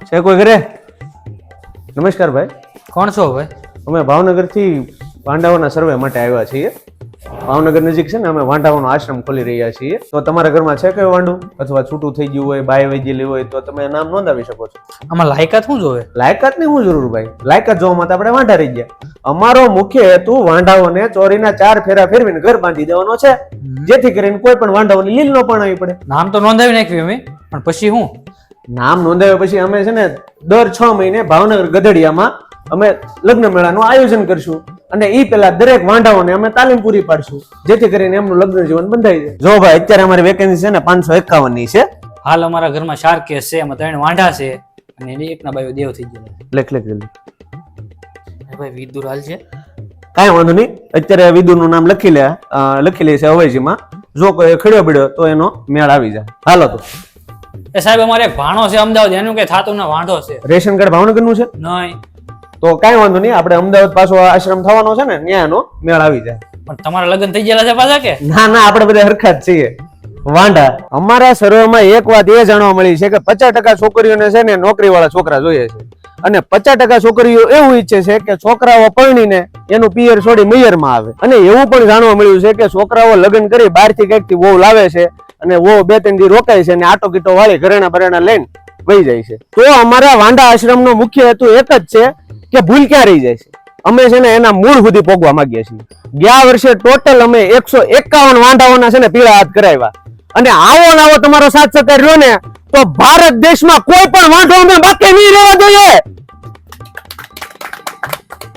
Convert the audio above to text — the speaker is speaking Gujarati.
છે કોઈ ઘરે? નમસ્કાર ભાઈ, કોણ છો ભાઈ? અમે ભાવનગરથી વાંડાઓના સર્વે માટે આવ્યા છીએ. ભાવનગર નજીક છે ને, અમે વાંડાઓનો આશ્રમ ખોલી રહ્યા છીએ. તો તમારા ઘરમાં છે કયું વાંડું અથવા છૂટું થઈ ગયું હોય, બાય વહી ગયેલી હોય તો તમે નામ નોંધાવી શકો છો. આમાં લાયકાત શું જોવે? લાયકાતની શું જરૂર ભાઈ? લાયકાત જોવામાં તો આપણે વાંઢા રહી ગયા. અમારો મુખ્ય હેતુ વાંઢાઓને ચોરીના 4 ફેરા ફેરવીને ઘર બાંધી દેવાનો છે, જેથી કરીને કોઈ પણ વાંઢાઓની લીલ ન પણ આવી પડે. નામ તો નોંધાવી નાખ્યું અમે, પણ પછી શું? નામ નોંધાવ્યા પછી અમે છે ને દર 6 મહિને ભાવનગર ગધડિયામાં અમે લગ્ન મેળાનું આયોજન કરશું, અને ઈ પેલા દરેક વાંઢાઓને અમે તાલીમ પૂરી પાડશું, જેથી કરીને એમનું લગ્ન જીવન બંધાઈ જાય. જો ભાઈ, અત્યારે અમારી વેકેન્સી છે ને 551 ની છે. હાલ અમારા ઘરમાં 4 કેસ છે, એમાં 3 વાંઢા છે અને એકના બાયો દેવ થઈ ગયેલા. લેખ જલ્દી. ભાઈ વિદુર હાલ છે? કાંઈ વાંધો નહીં, અત્યારે વિદુરનું નામ લખી લે છે અવેજીમાં. જો કોઈ ખડ્યો પડ્યો તો એનો મેળ આવી જાય. હાલો તો. એ સાહેબ, અમારે એક ભાણો છે અમદાવાદ, એનું કઈ થાતું ના વાંઢો છે. રેશન કાર્ડ ભાવનગરનું છે? નહીં. તો કાંઈ વાંધો નહીં, આપણે અમદાવાદ પાછો આશ્રમ થવાનો છે ને, ત્યાં એનો મેળ આવી જાય. પણ તમારા લગ્ન થઈ ગયેલા છે પાછા કે? ના ના, આપણે બધા હરખા જ છીએ. વાંઢા અમારા સર્વેમાં એક વાત એ જાણવા મળી છે કે 50% છોકરીઓને છે ને નોકરી વાળા છોકરા જોઈએ છે, અને 50% છોકરીઓ એવું ઈચ્છે છે કે છોકરાઓ પરણીને એનું પિયર છોડી મૈયરમાં આવે. અને એવું પણ જાણવા મળ્યું છે કે છોકરાઓ લગ્ન કરી બહારથી કંઈકથી વહુ લાવે છે, અને વહુ 2-3 દી રોકાય છે અને આટો કીટો વાળી ઘરેણા બરેણા લઈને વહી જાય છે. તો અમારા વાંઢા આશ્રમનો મુખ્ય હેતુ એક જ છે કે ભૂલ ક્યાં રહી જાય છે. અમે છે ને એના મૂળ સુધી પહોંચવા માંગીએ છીએ. ગયા વર્ષે ટોટલ અમે 151 વાંઢાઓના છે ને પીળા હાથ કરાવ્યા, અને આવો તમારો સાથ સહકાર રહ્યો ને તો ભારત દેશમાં કોઈ પણ વાંઢો અમે બાકી નહીં રહેવા દઈએ.